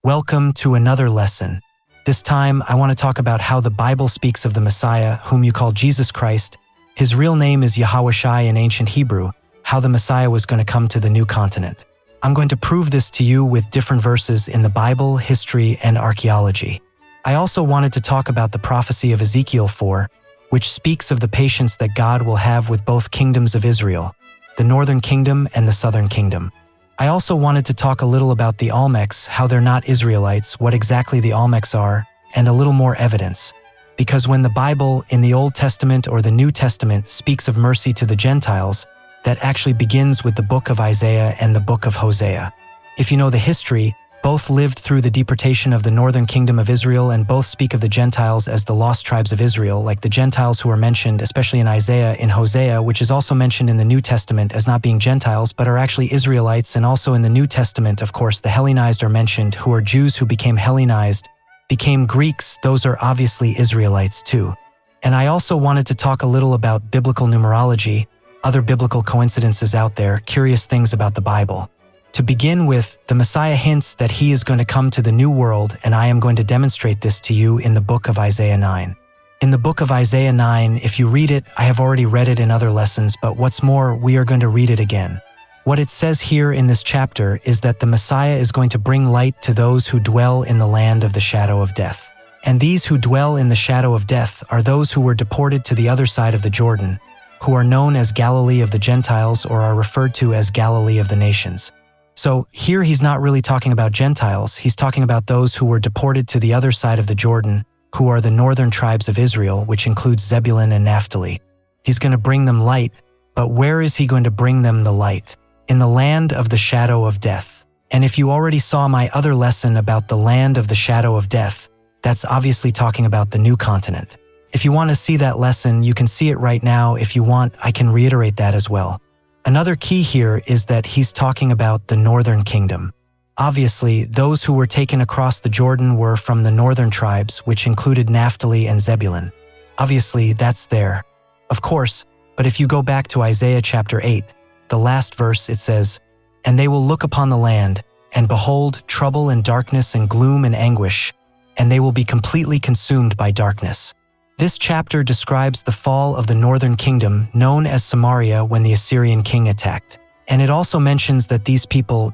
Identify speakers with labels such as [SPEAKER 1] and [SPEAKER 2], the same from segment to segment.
[SPEAKER 1] Welcome to another lesson. This time, I want to talk about how the Bible speaks of the Messiah, whom you call Jesus Christ. His real name is Yahawashi in ancient Hebrew, how the Messiah was going to come to the new continent. I'm going to prove this to you with different verses in the Bible, history, and archaeology. I also wanted to talk about the prophecy of Ezekiel 4, which speaks of the patience that God will have with both kingdoms of Israel, the northern kingdom and the southern kingdom. I also wanted to talk a little about the Olmecs, how they're not Israelites, what exactly the Olmecs are, and a little more evidence. Because when the Bible, in the Old Testament or the New Testament, speaks of mercy to the Gentiles, that actually begins with the book of Isaiah and the book of Hosea. If you know the history, both lived through the deportation of the northern kingdom of Israel and both speak of the Gentiles as the lost tribes of Israel, like the Gentiles who are mentioned, especially in Isaiah, in Hosea, which is also mentioned in the New Testament as not being Gentiles, but are actually Israelites, and also in the New Testament, of course, the Hellenized are mentioned, who are Jews who became Hellenized, became Greeks, those are obviously Israelites too. And I also wanted to talk a little about biblical numerology, other biblical coincidences out there, curious things about the Bible. To begin with, the Messiah hints that he is going to come to the new world, and I am going to demonstrate this to you in the book of Isaiah 9. In the book of Isaiah 9, if you read it, I have already read it in other lessons, but what's more, we are going to read it again. What it says here in this chapter is that the Messiah is going to bring light to those who dwell in the land of the shadow of death. And these who dwell in the shadow of death are those who were deported to the other side of the Jordan, who are known as Galilee of the Gentiles or are referred to as Galilee of the nations. So here he's not really talking about Gentiles, he's talking about those who were deported to the other side of the Jordan, who are the northern tribes of Israel, which includes Zebulun and Naphtali. He's going to bring them light, but where is he going to bring them the light? In the land of the shadow of death. And if you already saw my other lesson about the land of the shadow of death, that's obviously talking about the new continent. If you want to see that lesson, you can see it right now. If you want, I can reiterate that as well. Another key here is that he's talking about the northern kingdom. Obviously, those who were taken across the Jordan were from the northern tribes, which included Naphtali and Zebulun. Obviously, that's there. Of course, but if you go back to Isaiah chapter 8, the last verse, it says, "And they will look upon the land, and behold, trouble and darkness and gloom and anguish, and they will be completely consumed by darkness." This chapter describes the fall of the northern kingdom, known as Samaria, when the Assyrian king attacked. And it also mentions that these people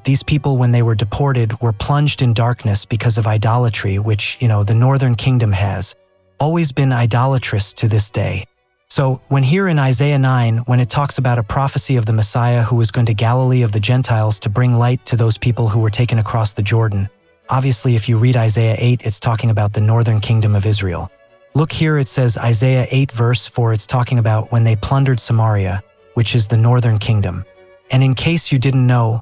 [SPEAKER 1] when they were deported were plunged in darkness because of idolatry, which, the northern kingdom has always been idolatrous to this day. So when here in Isaiah 9, when it talks about a prophecy of the Messiah who was going to Galilee of the Gentiles to bring light to those people who were taken across the Jordan, obviously if you read Isaiah 8, it's talking about the northern kingdom of Israel. Look here, it says Isaiah 8 verse 4, it's talking about when they plundered Samaria, which is the northern kingdom. And in case you didn't know,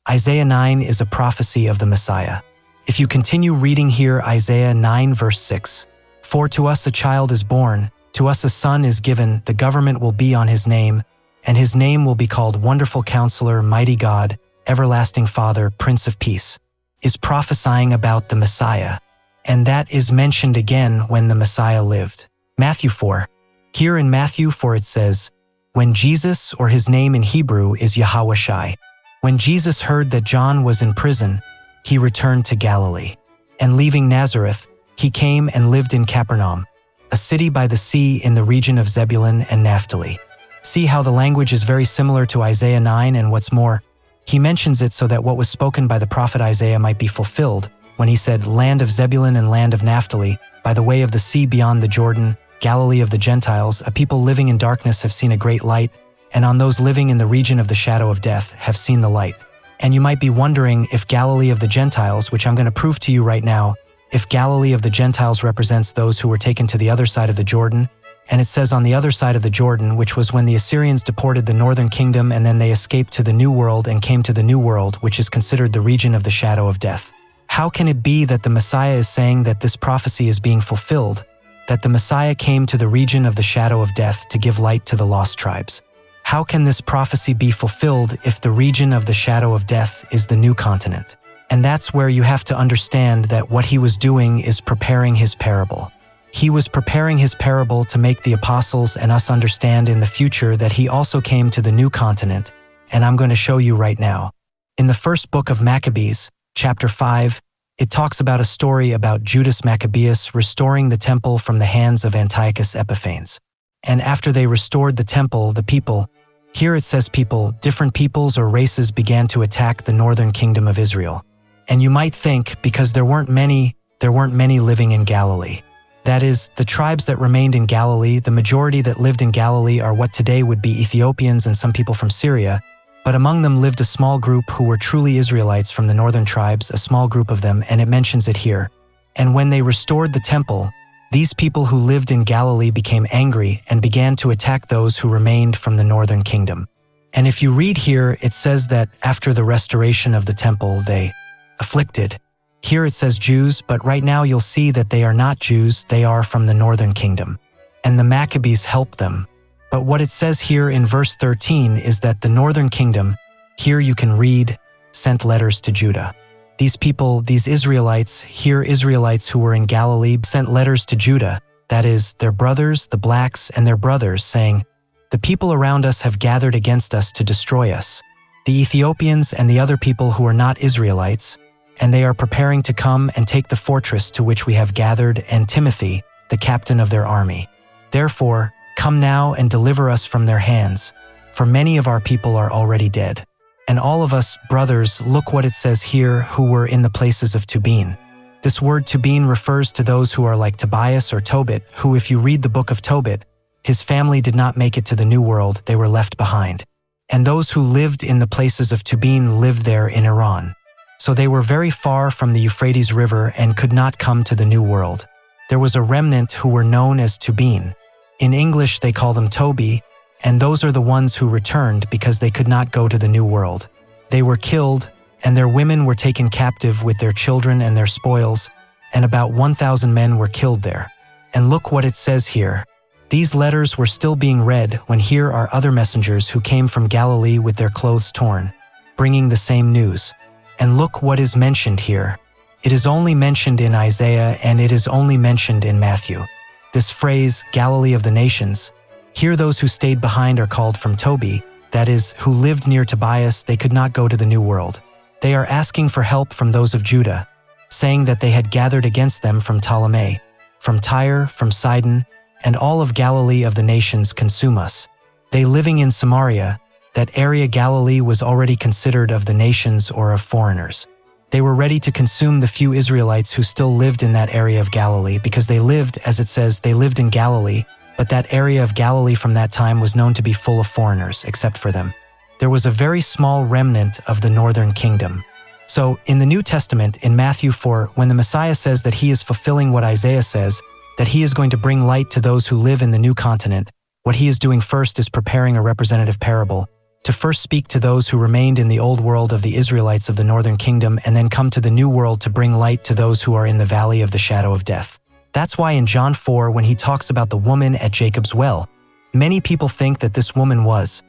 [SPEAKER 1] Isaiah 9 is a prophecy of the Messiah. If you continue reading here, Isaiah 9 verse 6, "For to us a child is born, to us a son is given, the government will be on his name, and his name will be called Wonderful Counselor, Mighty God, Everlasting Father, Prince of Peace," is prophesying about the Messiah. And that is mentioned again when the Messiah lived. Matthew 4. Here in Matthew 4 it says, "When Jesus, or his name in Hebrew is Yahawashi, when Jesus heard that John was in prison, he returned to Galilee. And leaving Nazareth, he came and lived in Capernaum, a city by the sea in the region of Zebulun and Naphtali." See how the language is very similar to Isaiah 9, and what's more, he mentions it so that what was spoken by the prophet Isaiah might be fulfilled, when he said, "Land of Zebulun and land of Naphtali, by the way of the sea beyond the Jordan, Galilee of the Gentiles, a people living in darkness have seen a great light, and on those living in the region of the shadow of death have seen the light." And you might be wondering if Galilee of the Gentiles, which I'm going to prove to you right now, if Galilee of the Gentiles represents those who were taken to the other side of the Jordan. And it says on the other side of the Jordan, which was when the Assyrians deported the northern kingdom and then they escaped to the New World and came to the New World, which is considered the region of the shadow of death. How can it be that the Messiah is saying that this prophecy is being fulfilled, that the Messiah came to the region of the shadow of death to give light to the lost tribes? How can this prophecy be fulfilled if the region of the shadow of death is the new continent? And that's where you have to understand that what he was doing is preparing his parable. He was preparing his parable to make the apostles and us understand in the future that he also came to the new continent, and I'm going to show you right now. In the first book of Maccabees, chapter 5, It talks about a story about Judas Maccabeus restoring the temple from the hands of Antiochus Epiphanes. And after they restored the temple, the people, here it says people, different peoples or races began to attack the northern kingdom of Israel. And you might think, because there weren't many living in Galilee. That is, the tribes that remained in Galilee, the majority that lived in Galilee are what today would be Ethiopians and some people from Syria, but among them lived a small group who were truly Israelites from the northern tribes, a small group of them, and it mentions it here. And when they restored the temple, these people who lived in Galilee became angry and began to attack those who remained from the northern kingdom. And if you read here, it says that after the restoration of the temple, they afflicted. Here it says Jews, but right now you'll see that they are not Jews, they are from the northern kingdom. And the Maccabees helped them. But what it says here in verse 13 is that the northern kingdom, here you can read, sent letters to Judah. These people, these Israelites, here Israelites who were in Galilee, sent letters to Judah, that is, their brothers, the blacks, and their brothers, saying, "The people around us have gathered against us to destroy us, the Ethiopians and the other people who are not Israelites, and they are preparing to come and take the fortress to which we have gathered, and Timothy, the captain of their army. Therefore, come now and deliver us from their hands, for many of our people are already dead. And all of us, brothers, look what it says here, who were in the places of Tubin." This word Tubin refers to those who are like Tobias or Tobit, who, if you read the book of Tobit, his family did not make it to the New World, they were left behind. And those who lived in the places of Tubin lived there in Iran. So they were very far from the Euphrates River and could not come to the New World. There was a remnant who were known as Tubin. In English, they call them Tobi, and those are the ones who returned because they could not go to the New World. They were killed, and their women were taken captive with their children and their spoils, and about 1,000 men were killed there. And look what it says here. These letters were still being read when here are other messengers who came from Galilee with their clothes torn, bringing the same news. And look what is mentioned here. It is only mentioned in Isaiah and it is only mentioned in Matthew. This phrase, Galilee of the nations, here those who stayed behind are called from Tobi, that is, who lived near Tobias, they could not go to the New World. They are asking for help from those of Judah, saying that they had gathered against them from Ptolemy, from Tyre, from Sidon, and all of Galilee of the nations consume us. They living in Samaria, that area Galilee was already considered of the nations or of foreigners. They were ready to consume the few Israelites who still lived in that area of Galilee because they lived, as it says, they lived in Galilee, but that area of Galilee from that time was known to be full of foreigners, except for them. There was a very small remnant of the northern kingdom. So, in the New Testament, in Matthew 4, when the Messiah says that he is fulfilling what Isaiah says, that he is going to bring light to those who live in the new continent, what he is doing first is preparing a representative parable, to first speak to those who remained in the old world of the Israelites of the northern kingdom and then come to the new world to bring light to those who are in the valley of the shadow of death. That's why in John 4, when he talks about the woman at Jacob's well, many people think that this woman was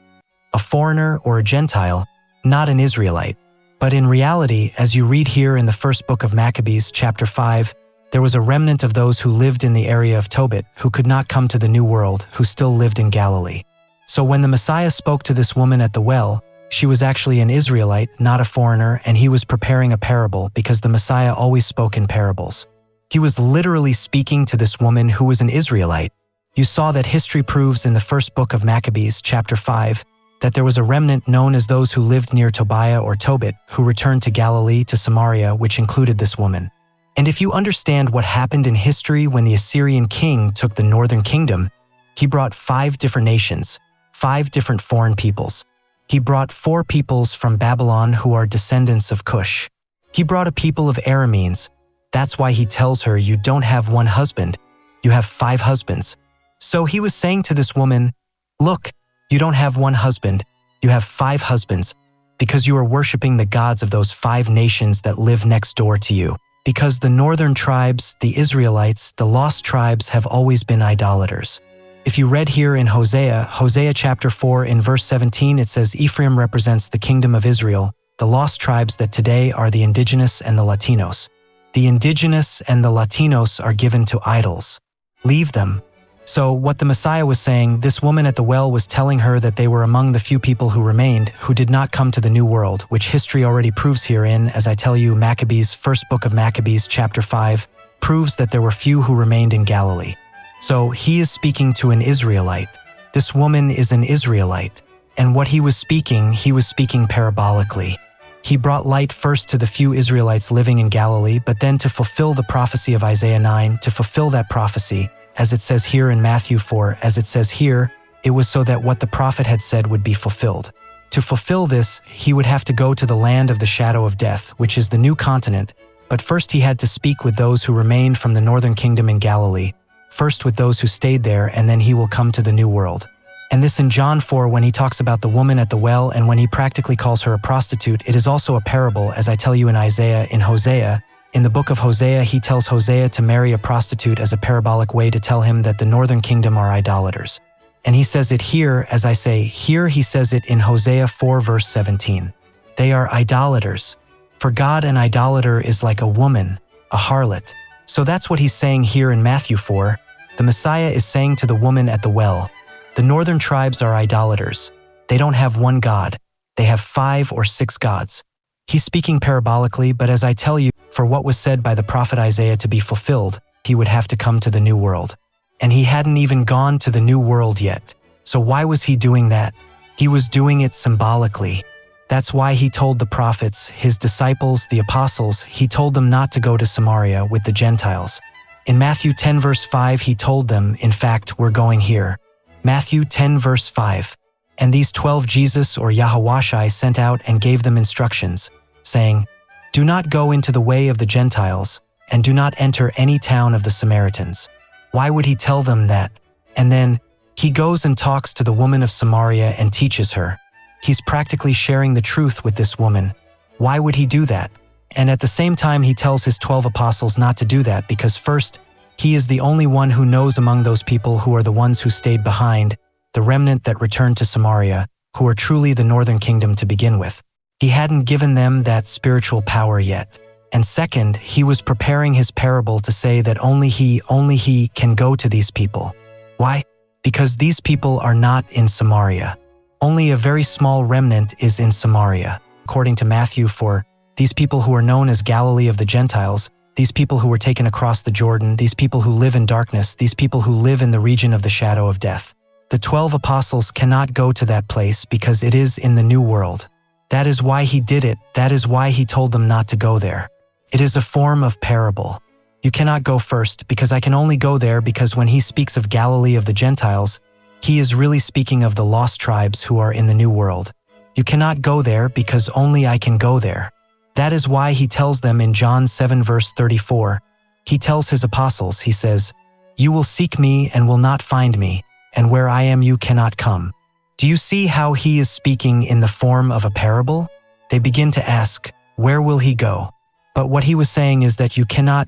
[SPEAKER 1] a foreigner or a Gentile, not an Israelite. But in reality, as you read here in the first book of Maccabees, chapter 5, there was a remnant of those who lived in the area of Tobit, who could not come to the new world, who still lived in Galilee. So when the Messiah spoke to this woman at the well, she was actually an Israelite, not a foreigner, and he was preparing a parable because the Messiah always spoke in parables. He was literally speaking to this woman who was an Israelite. You saw that history proves in the first book of Maccabees, chapter 5, that there was a remnant known as those who lived near Tobiah or Tobit, who returned to Galilee, to Samaria, which included this woman. And if you understand what happened in history when the Assyrian king took the northern kingdom, he brought 5 different nations, 5 different foreign peoples. He brought 4 peoples from Babylon who are descendants of Cush. He brought a people of Arameans. That's why he tells her, you don't have one husband, you have 5 husbands. So he was saying to this woman, look, you don't have one husband, you have 5 husbands, because you are worshiping the gods of those 5 nations that live next door to you. Because the northern tribes, the Israelites, the lost tribes have always been idolaters. If you read here in Hosea chapter 4 in verse 17, it says Ephraim represents the kingdom of Israel, the lost tribes that today are the indigenous and the Latinos. The indigenous and the Latinos are given to idols. Leave them. So what the Messiah was saying, this woman at the well was telling her that they were among the few people who remained, who did not come to the New World, which history already proves herein, as I tell you, Maccabees, first book of Maccabees, chapter 5, proves that there were few who remained in Galilee. So he is speaking to an Israelite. This woman is an Israelite. And what he was speaking parabolically. He brought light first to the few Israelites living in Galilee, but then to fulfill the prophecy of Isaiah 9, to fulfill that prophecy, as it says here in Matthew 4, as it says here, it was so that what the prophet had said would be fulfilled. To fulfill this, he would have to go to the land of the shadow of death, which is the new continent, but first he had to speak with those who remained from the northern kingdom in Galilee, first with those who stayed there, and then he will come to the new world. And this in John 4, when he talks about the woman at the well and when he practically calls her a prostitute, it is also a parable, as I tell you in Isaiah, in Hosea. In the book of Hosea, he tells Hosea to marry a prostitute as a parabolic way to tell him that the northern kingdom are idolaters. And he says it here, as I say, here he says it in Hosea 4 verse 17. They are idolaters. For God, an idolater is like a woman, a harlot. So that's what he's saying here in Matthew 4. The Messiah is saying to the woman at the well, the northern tribes are idolaters. They don't have one God. They have 5 or 6 gods. He's speaking parabolically, but as I tell you, for what was said by the prophet Isaiah to be fulfilled, he would have to come to the new world. And he hadn't even gone to the new world yet. So why was he doing that? He was doing it symbolically. That's why he told the prophets, his disciples, the apostles, he told them not to go to Samaria with the Gentiles. In Matthew 10 verse 5, he told them, in fact, we're going here. Matthew 10 verse 5. And these 12 Jesus or Yahawashi sent out and gave them instructions, saying, do not go into the way of the Gentiles, and do not enter any town of the Samaritans. Why would he tell them that? And then he goes and talks to the woman of Samaria and teaches her. He's practically sharing the truth with this woman. Why would he do that? And at the same time, he tells his 12 apostles not to do that because first, he is the only one who knows among those people who are the ones who stayed behind, the remnant that returned to Samaria, who are truly the northern kingdom to begin with. He hadn't given them that spiritual power yet. And second, he was preparing his parable to say that only he can go to these people. Why? Because these people are not in Samaria. Only a very small remnant is in Samaria. According to Matthew 4, these people who are known as Galilee of the Gentiles, these people who were taken across the Jordan, these people who live in darkness, these people who live in the region of the shadow of death. The 12 apostles cannot go to that place because it is in the new world. That is why he did it. That is why he told them not to go there. It is a form of parable. You cannot go first because I can only go there because when he speaks of Galilee of the Gentiles, he is really speaking of the lost tribes who are in the new world. You cannot go there because only I can go there. That is why he tells them in John 7 verse 34, he tells his apostles, he says, you will seek me and will not find me, and where I am you cannot come. Do you see how he is speaking in the form of a parable? They begin to ask, where will he go? But what he was saying is that you cannot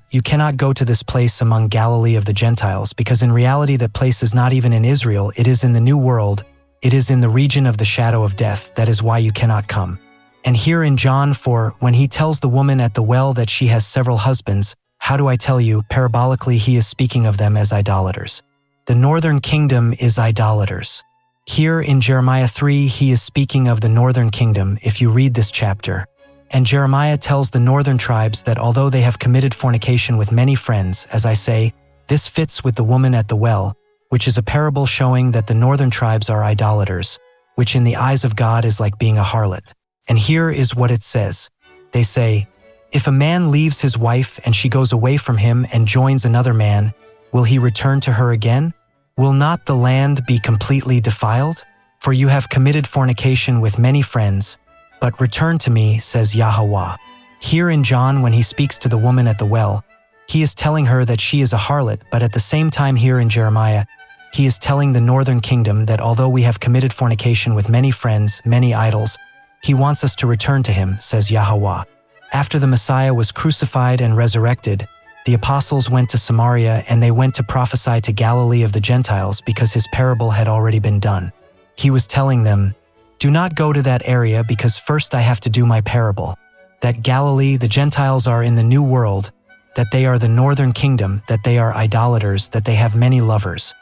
[SPEAKER 1] go to this place among Galilee of the Gentiles, because in reality that place is not even in Israel, it is in the new world, it is in the region of the shadow of death, that is why you cannot come. And here in John 4, when he tells the woman at the well that she has several husbands, how do I tell you, parabolically he is speaking of them as idolaters. The northern kingdom is idolaters. Here in Jeremiah 3, he is speaking of the northern kingdom if you read this chapter. And Jeremiah tells the northern tribes that although they have committed fornication with many friends, as I say, this fits with the woman at the well, which is a parable showing that the northern tribes are idolaters, which in the eyes of God is like being a harlot. And here is what it says. They say, if a man leaves his wife and she goes away from him and joins another man, will he return to her again? Will not the land be completely defiled? For you have committed fornication with many friends, but return to me, says Yahweh. Here in John, when he speaks to the woman at the well, he is telling her that she is a harlot, but at the same time here in Jeremiah, he is telling the northern kingdom that although we have committed fornication with many friends, many idols, he wants us to return to him, says Yahweh. After the Messiah was crucified and resurrected, the apostles went to Samaria and they went to prophesy to Galilee of the Gentiles because his parable had already been done. He was telling them, do not go to that area because first I have to do my parable. That Galilee, the Gentiles are in the new world, that they are the northern kingdom, that they are idolaters, that they have many lovers.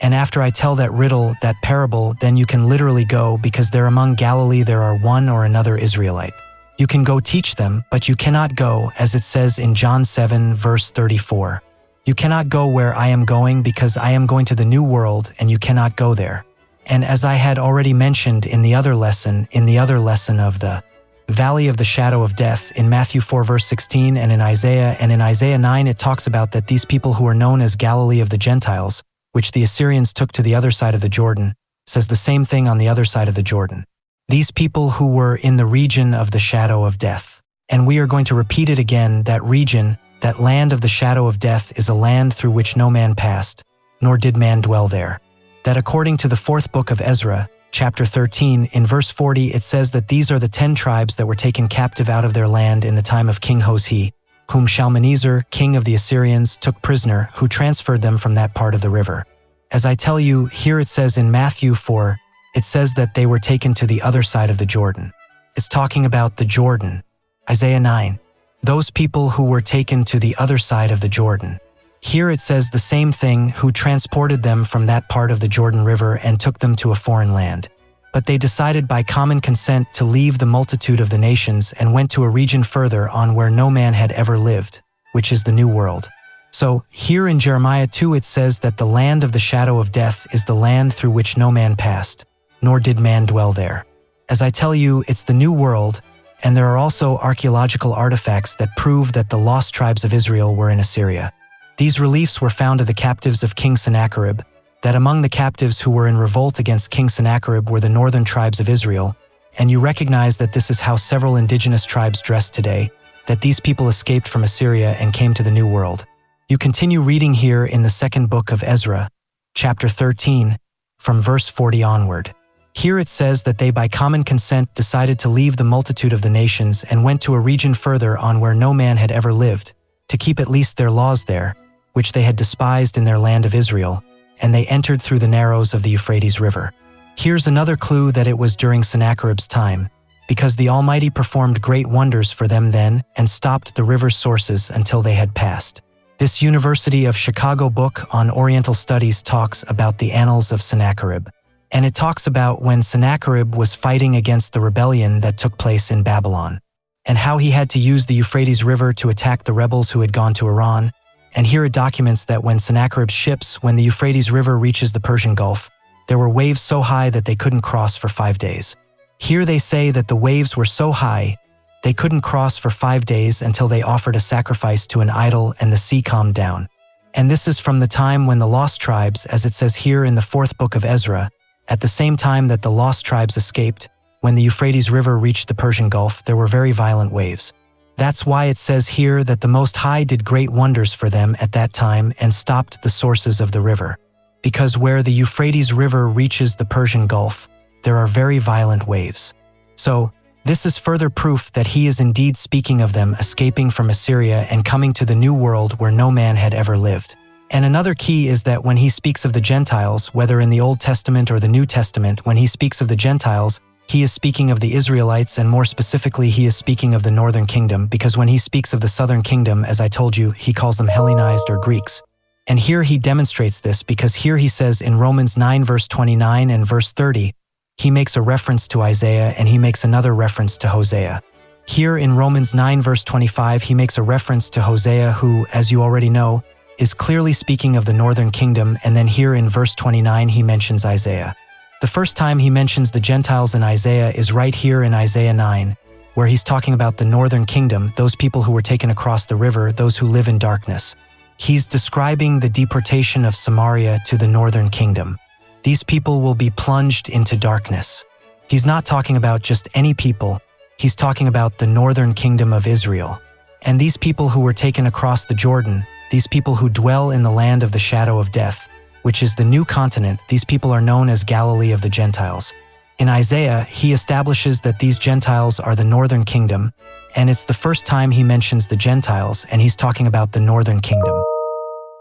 [SPEAKER 1] And after I tell that riddle, that parable, then you can literally go, because there among Galilee there are one or another Israelite. You can go teach them, but you cannot go, as it says in John 7 verse 34. You cannot go where I am going, because I am going to the new world, and you cannot go there. And as I had already mentioned in the other lesson of the Valley of the Shadow of Death in Matthew 4 verse 16 and in Isaiah 9, it talks about that these people who are known as Galilee of the Gentiles, which the Assyrians took to the other side of the Jordan, says the same thing on the other side of the Jordan. These people who were in the region of the shadow of death. And we are going to repeat it again, that region, that land of the shadow of death is a land through which no man passed, nor did man dwell there. That according to the 4th book of Ezra, chapter 13, in verse 40, it says that these are the 10 tribes that were taken captive out of their land in the time of King Hoshea, whom Shalmaneser, king of the Assyrians, took prisoner, who transferred them from that part of the river. As I tell you, here it says in Matthew 4, it says that they were taken to the other side of the Jordan. It's talking about the Jordan. Isaiah 9. Those people who were taken to the other side of the Jordan. Here it says the same thing, who transported them from that part of the Jordan River and took them to a foreign land. But they decided by common consent to leave the multitude of the nations and went to a region further on where no man had ever lived, which is the New World. So, here in Jeremiah 2 it says that the land of the shadow of death is the land through which no man passed, nor did man dwell there. As I tell you, it's the New World, and there are also archaeological artifacts that prove that the lost tribes of Israel were in Assyria. These reliefs were found of the captives of King Sennacherib, that among the captives who were in revolt against King Sennacherib were the northern tribes of Israel, and you recognize that this is how several indigenous tribes dress today, that these people escaped from Assyria and came to the New World. You continue reading here in the 2nd book of Ezra, chapter 13, from verse 40 onward. Here it says that they by common consent decided to leave the multitude of the nations and went to a region further on where no man had ever lived, to keep at least their laws there, which they had despised in their land of Israel, and they entered through the narrows of the Euphrates River. Here's another clue that it was during Sennacherib's time, because the Almighty performed great wonders for them then and stopped the river's sources until they had passed. This University of Chicago book on Oriental Studies talks about the annals of Sennacherib, and it talks about when Sennacherib was fighting against the rebellion that took place in Babylon, and how he had to use the Euphrates River to attack the rebels who had gone to Iran. And here it documents that when Sennacherib's ships, when the Euphrates River reaches the Persian Gulf, there were waves so high that they couldn't cross for 5 days. Here they say that the waves were so high, they couldn't cross for 5 days until they offered a sacrifice to an idol and the sea calmed down. And this is from the time when the lost tribes, as it says here in the 4th book of Ezra, at the same time that the lost tribes escaped, when the Euphrates River reached the Persian Gulf, there were very violent waves. That's why it says here that the Most High did great wonders for them at that time and stopped the sources of the river. Because where the Euphrates River reaches the Persian Gulf, there are very violent waves. So, this is further proof that he is indeed speaking of them escaping from Assyria and coming to the New World where no man had ever lived. And another key is that when he speaks of the Gentiles, whether in the Old Testament or the New Testament, when he speaks of the Gentiles, he is speaking of the Israelites, and more specifically, he is speaking of the northern kingdom, because when he speaks of the southern kingdom, as I told you, he calls them Hellenized or Greeks. And here he demonstrates this because here he says in Romans 9 verse 29 and verse 30, he makes a reference to Isaiah and he makes another reference to Hosea. Here in Romans 9 verse 25, he makes a reference to Hosea who, as you already know, is clearly speaking of the northern kingdom, and then here in verse 29 he mentions Isaiah. The first time he mentions the Gentiles in Isaiah is right here in Isaiah 9, where he's talking about the northern kingdom, those people who were taken across the river, those who live in darkness. He's describing the deportation of Samaria to the northern kingdom. These people will be plunged into darkness. He's not talking about just any people, he's talking about the northern kingdom of Israel. And these people who were taken across the Jordan, these people who dwell in the land of the shadow of death, which is the new continent, these people are known as Galilee of the Gentiles. In Isaiah, he establishes that these Gentiles are the northern kingdom, and it's the first time he mentions the Gentiles, and he's talking about the northern kingdom.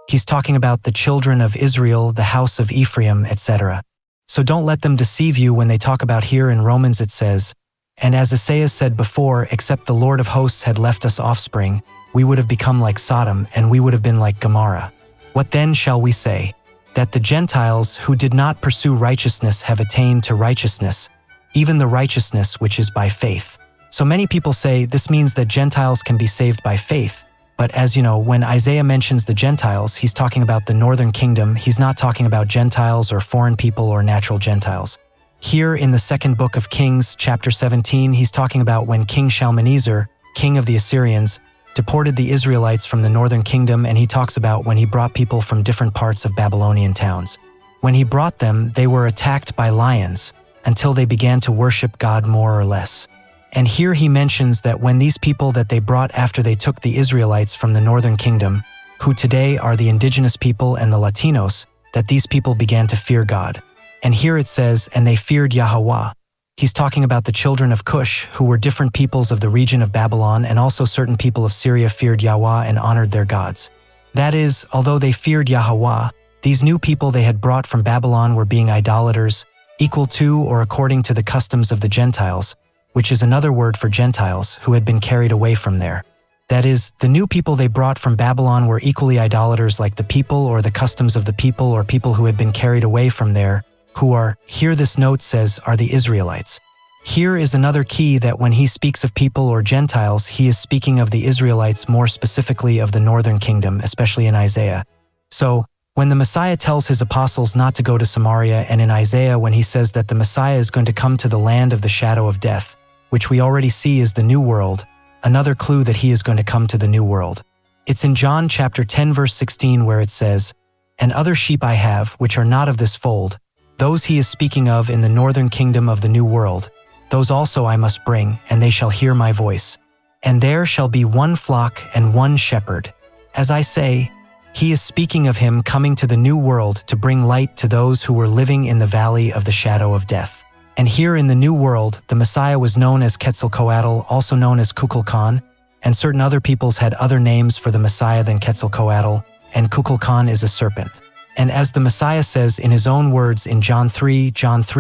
[SPEAKER 1] He's talking about the children of Israel, the house of Ephraim, etc. So don't let them deceive you when they talk about here in Romans it says, "And as Isaiah said before, except the Lord of hosts had left us offspring, we would have become like Sodom, and we would have been like Gomorrah. What then shall we say? that the Gentiles who did not pursue righteousness have attained to righteousness, even the righteousness which is by faith. So many people say this means that Gentiles can be saved by faith. But as you know, when Isaiah mentions the Gentiles, he's talking about the northern kingdom. He's not talking about Gentiles or foreign people or natural Gentiles. Here in the second book of Kings, chapter 17, he's talking about when King Shalmaneser, king of the Assyrians, deported the Israelites from the northern kingdom, and he talks about when he brought people from different parts of Babylonian towns. When he brought them, they were attacked by lions until they began to worship God more or less. And here he mentions that when these people that they brought after they took the Israelites from the northern kingdom, who today are the indigenous people and the Latinos, that these people began to fear God. And here it says, and they feared Yahweh. He's talking about the children of Cush, who were different peoples of the region of Babylon, and also certain people of Syria feared Yahweh and honored their gods. That is, although they feared Yahweh, these new people they had brought from Babylon were being idolaters, equal to or according to the customs of the Gentiles, which is another word for Gentiles, who had been carried away from there. That is, the new people they brought from Babylon were equally idolaters like the people or the customs of the people or people who had been carried away from there, who are, here this note says, are the Israelites. Here is another key that when he speaks of people or Gentiles, he is speaking of the Israelites, more specifically of the northern kingdom, especially in Isaiah. So, when the Messiah tells his apostles not to go to Samaria, and in Isaiah when he says that the Messiah is going to come to the land of the shadow of death, which we already see is the new world, another clue that he is going to come to the new world. It's in John chapter 10 verse 16 where it says, "And other sheep I have, which are not of this fold, those he is speaking of in the northern kingdom of the new world, those also I must bring, and they shall hear my voice. And there shall be one flock and one shepherd." As I say, he is speaking of him coming to the new world to bring light to those who were living in the valley of the shadow of death. And here in the new world, the Messiah was known as Quetzalcoatl, also known as Kukulkan, and certain other peoples had other names for the Messiah than Quetzalcoatl, and Kukulkan is a serpent. And as the Messiah says in his own words in John 3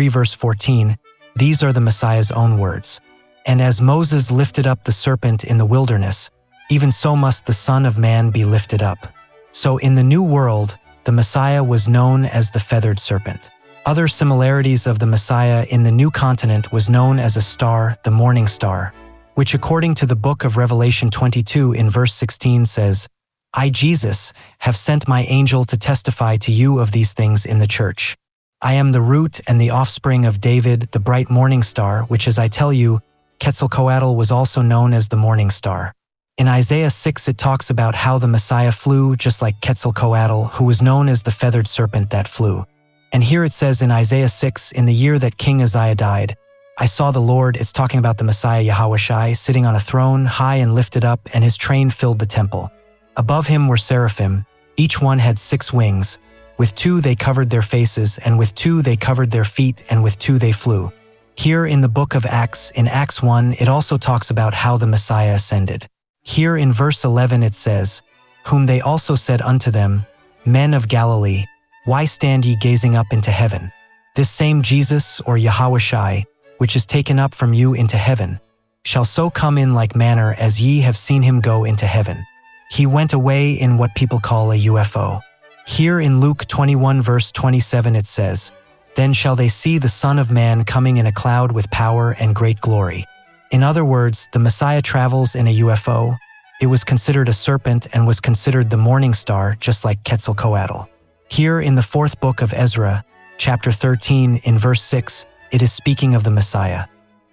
[SPEAKER 1] verse 14, these are the Messiah's own words. "And as Moses lifted up the serpent in the wilderness, even so must the Son of Man be lifted up." So in the new world, the Messiah was known as the feathered serpent. Other similarities of the Messiah in the new continent was known as a star, the morning star, which according to the book of Revelation 22 in verse 16 says, "I, Jesus, have sent my angel to testify to you of these things in the church. I am the root and the offspring of David, the bright morning star," which, as I tell you, Quetzalcoatl was also known as the morning star. In Isaiah 6 it talks about how the Messiah flew just like Quetzalcoatl, who was known as the feathered serpent that flew. And here it says in Isaiah 6, "In the year that King Uzziah died, I saw the Lord," it's talking about the Messiah Yahushai, "sitting on a throne, high and lifted up, and his train filled the temple. Above him were seraphim, each one had 6 wings. With 2 they covered their faces, and with 2 they covered their feet, and with 2 they flew." Here in the book of Acts, in Acts 1, it also talks about how the Messiah ascended. Here in verse 11 it says, "Whom they also said unto them, Men of Galilee, why stand ye gazing up into heaven? This same Jesus, or Yahushai, which is taken up from you into heaven, shall so come in like manner as ye have seen him go into heaven." He went away in what people call a UFO. Here in Luke 21 verse 27 it says, "Then shall they see the Son of Man coming in a cloud with power and great glory." In other words, the Messiah travels in a UFO. It was considered a serpent and was considered the morning star, just like Quetzalcoatl. Here in the 4th book of Ezra, chapter 13, in verse 6, it is speaking of the Messiah.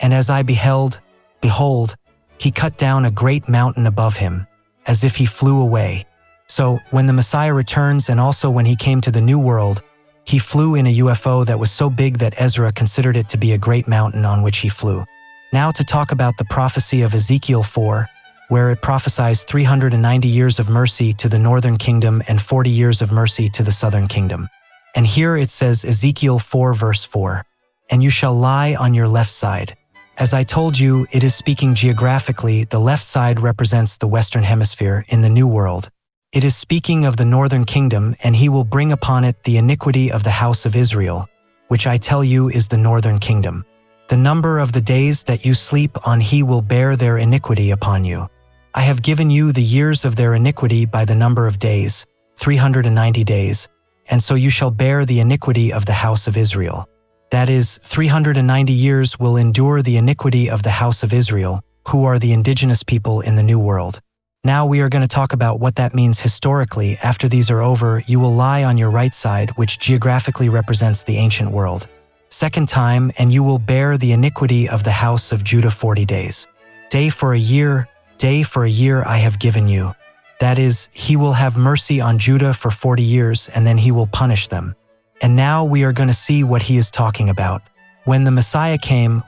[SPEAKER 1] "And as I beheld, behold, he cut down a great mountain above him, as if he flew away." So, when the Messiah returns and also when he came to the new world, he flew in a UFO that was so big that Ezra considered it to be a great mountain on which he flew. Now to talk about the prophecy of Ezekiel 4, where it prophesies 390 years of mercy to the northern kingdom and 40 years of mercy to the southern kingdom. And here it says Ezekiel 4 verse 4, "And you shall lie on your left side." As I told you, it is speaking geographically. The left side represents the Western Hemisphere in the New World. It is speaking of the northern kingdom, and he will bring upon it the iniquity of the house of Israel, which I tell you is the northern kingdom. The number of the days that you sleep on he will bear their iniquity upon you. I have given you the years of their iniquity by the number of days, 390 days, and so you shall bear the iniquity of the house of Israel. That is, 390 years will endure the iniquity of the house of Israel, who are the indigenous people in the New World. Now we are going to talk about what that means historically. After these are over, you will lie on your right side, which geographically represents the ancient world. Second time, and you will bear the iniquity of the house of Judah 40 days. Day for a year I have given you. That is, he will have mercy on Judah for 40 years, and then he will punish them. And now we are going to see what he is talking about. When the Messiah came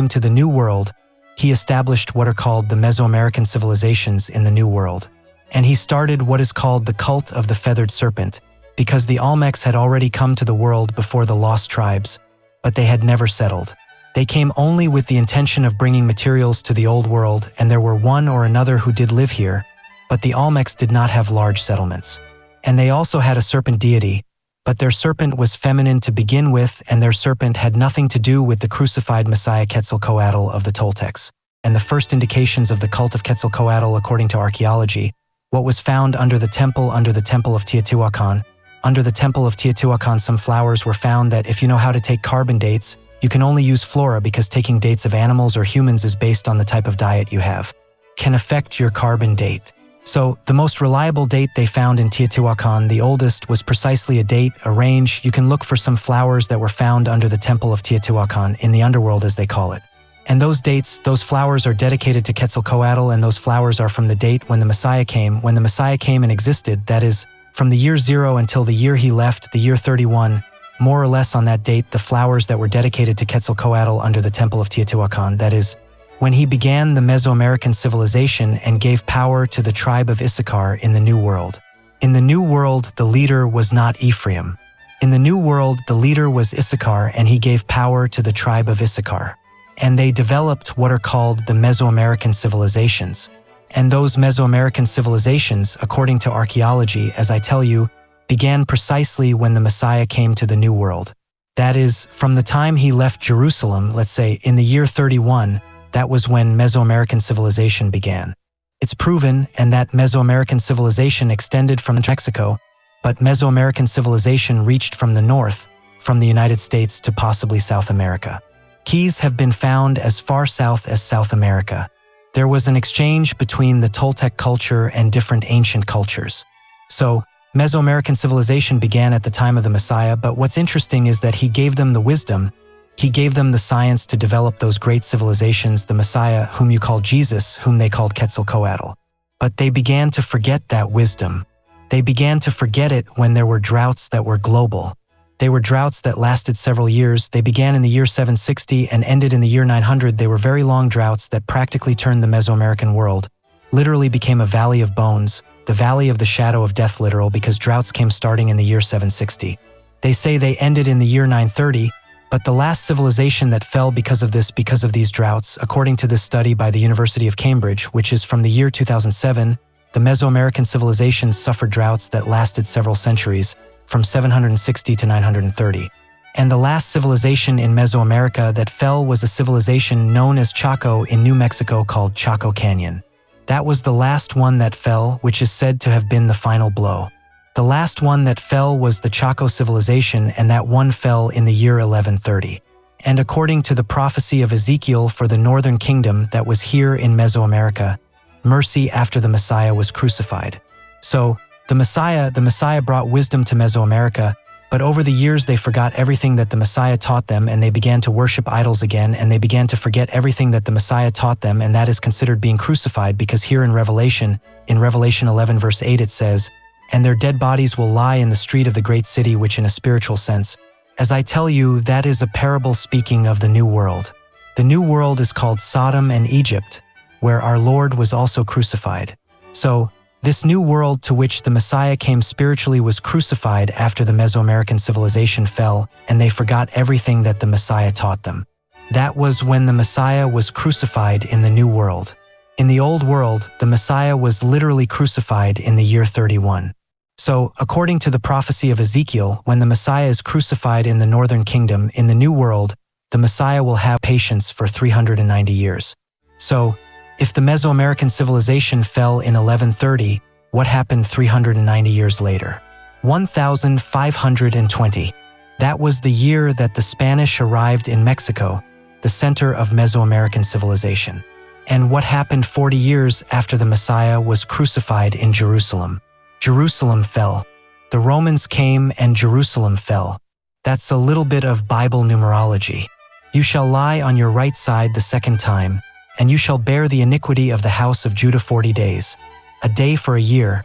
[SPEAKER 1] to the New World, he established what are called the Mesoamerican civilizations in the New World. And he started what is called the cult of the feathered serpent, because the Olmecs had already come to the world before the lost tribes, but they had never settled. They came only with the intention of bringing materials to the old world, and there were one or another who did live here, but the Olmecs did not have large settlements. And they also had a serpent deity, but their serpent was feminine to begin with, and their serpent had nothing to do with the crucified Messiah Quetzalcoatl of the Toltecs. And the first indications of the cult of Quetzalcoatl according to archaeology, what was found under the temple of Teotihuacan. Under the temple of Teotihuacan, some flowers were found that, if you know how to take carbon dates, you can only use flora, because taking dates of animals or humans is based on the type of diet you have, can affect your carbon date. So, the most reliable date they found in Teotihuacan, the oldest, was precisely a date, a range. You can look for some flowers that were found under the temple of Teotihuacan, in the underworld as they call it. And those dates, those flowers are dedicated to Quetzalcoatl, and those flowers are from the date when the Messiah came. When the Messiah came and existed, that is, from the year 0 until the year he left, the year 31, more or less on that date, the flowers that were dedicated to Quetzalcoatl under the temple of Teotihuacan, that is, when he began the Mesoamerican civilization and gave power to the tribe of Issachar in the New World. In the New World, the leader was not Ephraim. In the New World, the leader was Issachar, and he gave power to the tribe of Issachar. And they developed what are called the Mesoamerican civilizations. And those Mesoamerican civilizations, according to archaeology, as I tell you, began precisely when the Messiah came to the New World. That is, from the time he left Jerusalem, let's say, in the year 31, that was when Mesoamerican civilization began. It's proven, and that Mesoamerican civilization extended from Mexico, but Mesoamerican civilization reached from the north, from the United States to possibly South America. Keys have been found as far south as South America. There was an exchange between the Toltec culture and different ancient cultures. So, Mesoamerican civilization began at the time of the Messiah, but what's interesting is that he gave them the wisdom, he gave them the science to develop those great civilizations, the Messiah, whom you call Jesus, whom they called Quetzalcoatl. But they began to forget that wisdom. They began to forget it when there were droughts that were global. They were droughts that lasted several years. They began in the year 760 and ended in the year 900. They were very long droughts that practically turned the Mesoamerican world, literally became a valley of bones, the valley of the shadow of death, literal, because droughts came starting in the year 760. They say they ended in the year 930, but the last civilization that fell because of these droughts, according to this study by the University of Cambridge, which is from the year 2007, the Mesoamerican civilizations suffered droughts that lasted several centuries, from 760 to 930. And the last civilization in Mesoamerica that fell was a civilization known as Chaco in New Mexico called Chaco Canyon. That was the last one that fell, which is said to have been the final blow. The last one that fell was the Chaco civilization, and that one fell in the year 1130. And according to the prophecy of Ezekiel for the northern kingdom that was here in Mesoamerica, mercy after the Messiah was crucified. So, the Messiah brought wisdom to Mesoamerica, but over the years they forgot everything that the Messiah taught them, and they began to worship idols again, and they began to forget everything that the Messiah taught them, and that is considered being crucified, because here in Revelation 11 verse 8 it says, "And their dead bodies will lie in the street of the great city," which in a spiritual sense, as I tell you, that is a parable speaking of the New World. The New World is called Sodom and Egypt, where our Lord was also crucified. So, this new world to which the Messiah came spiritually was crucified after the Mesoamerican civilization fell, and they forgot everything that the Messiah taught them. That was when the Messiah was crucified in the New World. In the Old World, the Messiah was literally crucified in the year 31. So, according to the prophecy of Ezekiel, when the Messiah is crucified in the northern kingdom, in the New World, the Messiah will have patience for 390 years. So, if the Mesoamerican civilization fell in 1130, what happened 390 years later? 1520. That was the year that the Spanish arrived in Mexico, the center of Mesoamerican civilization. And what happened 40 years after the Messiah was crucified in Jerusalem? Jerusalem fell. The Romans came and Jerusalem fell. That's a little bit of Bible numerology. You shall lie on your right side the second time, and you shall bear the iniquity of the house of Judah 40 days. A day for a year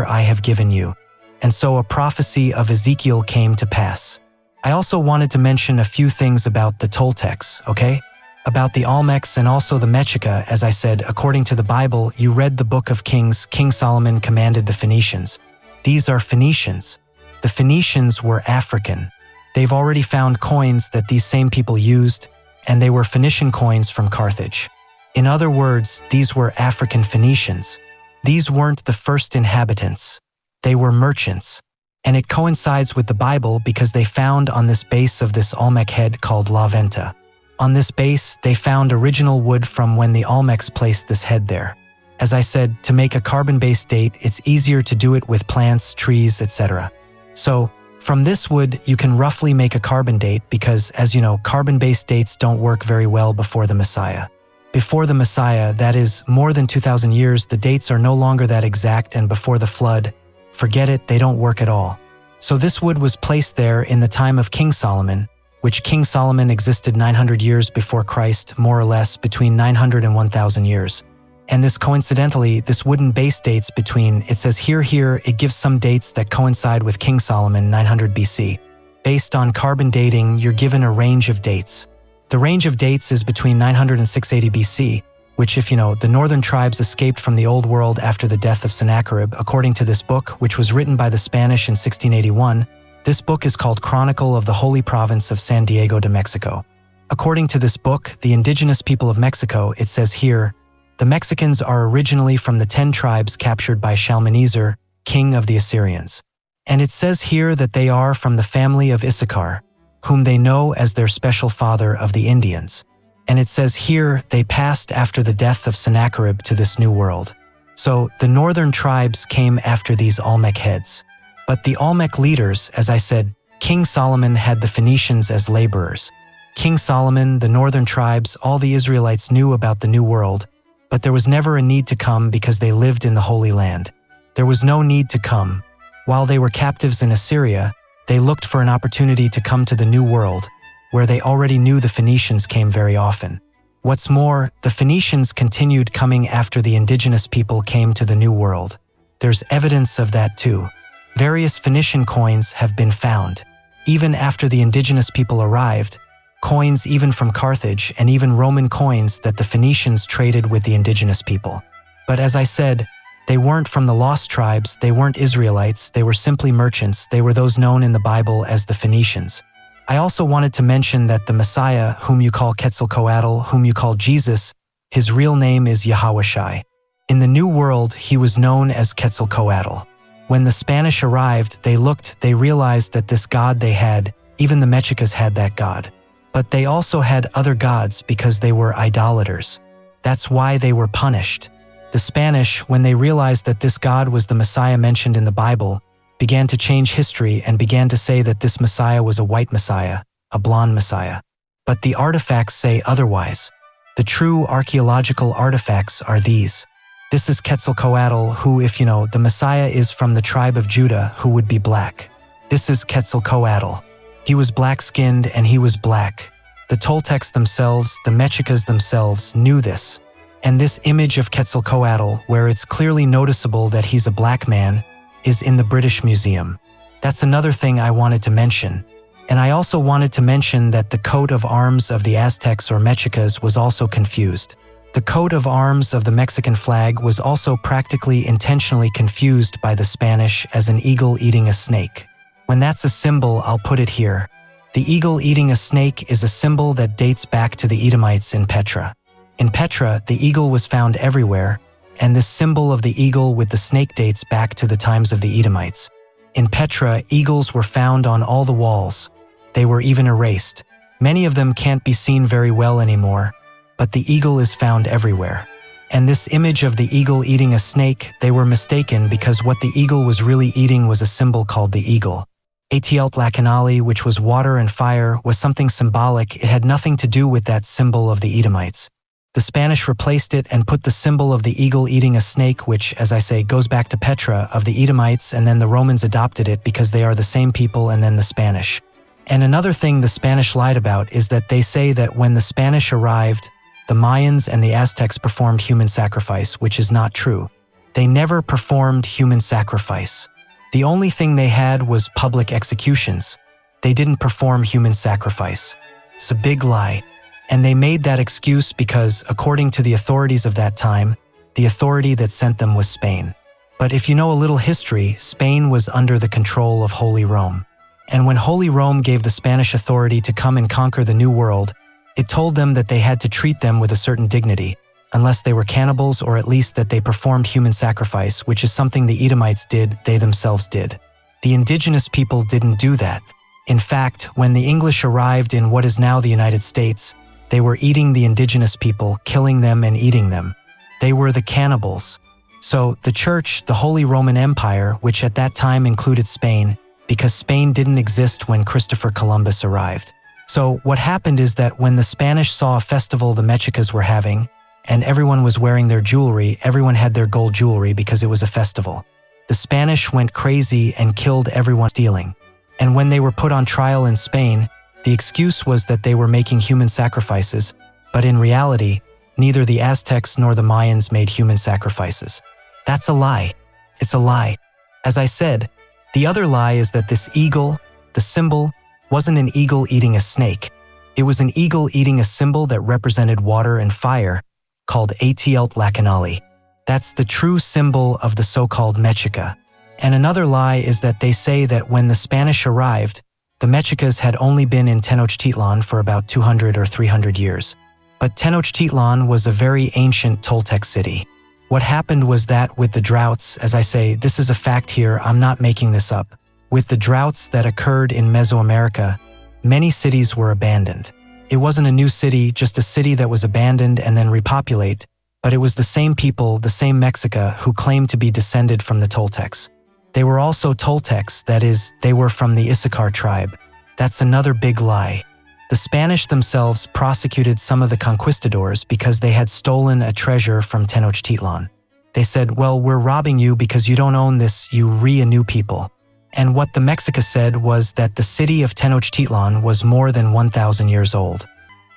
[SPEAKER 1] I have given you. And so a prophecy of Ezekiel came to pass. I also wanted to mention a few things about the Toltecs, okay? About the Olmecs and also the Mexica. As I said, according to the Bible, you read the book of Kings, King Solomon commanded the Phoenicians. These are Phoenicians. The Phoenicians were African. They've already found coins that these same people used, and they were Phoenician coins from Carthage. In other words, these were African Phoenicians. These weren't the first inhabitants. They were merchants. And it coincides with the Bible because they found on this base of this Olmec head called La Venta. On this base, they found original wood from when the Olmecs placed this head there. As I said, to make a carbon-based date, it's easier to do it with plants, trees, etc. So, from this wood, you can roughly make a carbon date because, as you know, carbon-based dates don't work very well before the Messiah. Before the Messiah, that is, more than 2,000 years, the dates are no longer that exact, and before the flood, forget it, they don't work at all. So this wood was placed there in the time of King Solomon, which King Solomon existed 900 years before Christ, more or less between 900 and 1,000 years. And this coincidentally, this wooden base dates between, it says here, it gives some dates that coincide with King Solomon 900 BC. Based on carbon dating, you're given a range of dates. The range of dates is between 900 and 680 BC, which, if you know, the northern tribes escaped from the Old World after the death of Sennacherib, according to this book, which was written by the Spanish in 1681. This book is called Chronicle of the Holy Province of San Diego de Mexico. According to this book, the indigenous people of Mexico, it says here, the Mexicans are originally from the 10 tribes captured by Shalmaneser, king of the Assyrians. And it says here that they are from the family of Issachar, whom they know as their special father of the Indians. And it says here they passed after the death of Sennacherib to this new world. So the northern tribes came after these Olmec heads. But the Olmec leaders, as I said, King Solomon had the Phoenicians as laborers. King Solomon, the northern tribes, all the Israelites knew about the new world, but there was never a need to come because they lived in the Holy Land. There was no need to come. While they were captives in Assyria, they looked for an opportunity to come to the New World, where they already knew the Phoenicians came very often. What's more, the Phoenicians continued coming after the indigenous people came to the New World. There's evidence of that too. Various Phoenician coins have been found. Even after the indigenous people arrived, coins even from Carthage and even Roman coins that the Phoenicians traded with the indigenous people. But as I said, they weren't from the lost tribes, they weren't Israelites, they were simply merchants, they were those known in the Bible as the Phoenicians. I also wanted to mention that the Messiah, whom you call Quetzalcoatl, whom you call Jesus, his real name is Yahawashi. In the New World, he was known as Quetzalcoatl. When the Spanish arrived, they realized that this god they had, even the Mexicas had that god. But they also had other gods because they were idolaters. That's why they were punished. The Spanish, when they realized that this God was the Messiah mentioned in the Bible, began to change history and began to say that this Messiah was a white Messiah, a blonde Messiah. But the artifacts say otherwise. The true archaeological artifacts are these. This is Quetzalcoatl, who, if you know, the Messiah is from the tribe of Judah, who would be black. This is Quetzalcoatl. He was black-skinned and he was black. The Toltecs themselves, the Mexicas themselves, knew this. And this image of Quetzalcoatl, where it's clearly noticeable that he's a black man, is in the British Museum. That's another thing I wanted to mention. And I also wanted to mention that the coat of arms of the Aztecs or Mexicas was also confused. The coat of arms of the Mexican flag was also practically intentionally confused by the Spanish as an eagle eating a snake. When that's a symbol, I'll put it here. The eagle eating a snake is a symbol that dates back to the Edomites in Petra. In Petra, the eagle was found everywhere, and this symbol of the eagle with the snake dates back to the times of the Edomites. In Petra, eagles were found on all the walls. They were even erased. Many of them can't be seen very well anymore, but the eagle is found everywhere. And this image of the eagle eating a snake, they were mistaken because what the eagle was really eating was a symbol called the eagle. Untitled, which was water and fire, was something symbolic. It had nothing to do with that symbol of the Edomites. The Spanish replaced it and put the symbol of the eagle eating a snake, which, as I say, goes back to Petra, of the Edomites, and then the Romans adopted it because they are the same people, and then the Spanish. And another thing the Spanish lied about is that they say that when the Spanish arrived, the Mayans and the Aztecs performed human sacrifice, which is not true. They never performed human sacrifice. The only thing they had was public executions. They didn't perform human sacrifice. It's a big lie. And they made that excuse because, according to the authorities of that time, the authority that sent them was Spain. But if you know a little history, Spain was under the control of Holy Rome. And when Holy Rome gave the Spanish authority to come and conquer the New World, it told them that they had to treat them with a certain dignity, unless they were cannibals, or at least that they performed human sacrifice, which is something the Edomites did, they themselves did. The indigenous people didn't do that. In fact, when the English arrived in what is now the United States, they were eating the indigenous people, killing them and eating them. They were the cannibals. So the Church, the Holy Roman Empire, which at that time included Spain, because Spain didn't exist when Christopher Columbus arrived. So what happened is that when the Spanish saw a festival the Mexicas were having, and everyone was wearing their jewelry, everyone had their gold jewelry because it was a festival. The Spanish went crazy and killed everyone stealing. And when they were put on trial in Spain, the excuse was that they were making human sacrifices, but in reality, neither the Aztecs nor the Mayans made human sacrifices. That's a lie. It's a lie. As I said, the other lie is that this eagle, the symbol, wasn't an eagle eating a snake. It was an eagle eating a symbol that represented water and fire, called Untitled. That's the true symbol of the so-called Mexica. And another lie is that they say that when the Spanish arrived, the Mexicas had only been in Tenochtitlan for about 200 or 300 years. But Tenochtitlan was a very ancient Toltec city. What happened was that with the droughts, as I say, this is a fact here, I'm not making this up. With the droughts that occurred in Mesoamerica, many cities were abandoned. It wasn't a new city, just a city that was abandoned and then repopulated, but it was the same people, the same Mexica, who claimed to be descended from the Toltecs. They were also Toltecs, that is, they were from the Issachar tribe. That's another big lie. The Spanish themselves prosecuted some of the conquistadors because they had stolen a treasure from Tenochtitlan. They said, well, we're robbing you because you don't own this, you new people. And what the Mexica said was that the city of Tenochtitlan was more than 1,000 years old.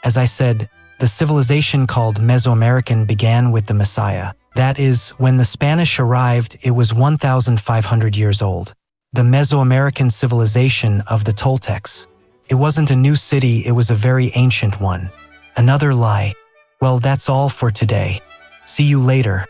[SPEAKER 1] As I said, the civilization called Mesoamerican began with the Messiah. That is, when the Spanish arrived, it was 1,500 years old. The Mesoamerican civilization of the Toltecs. It wasn't a new city, it was a very ancient one. Another lie. Well, that's all for today. See you later.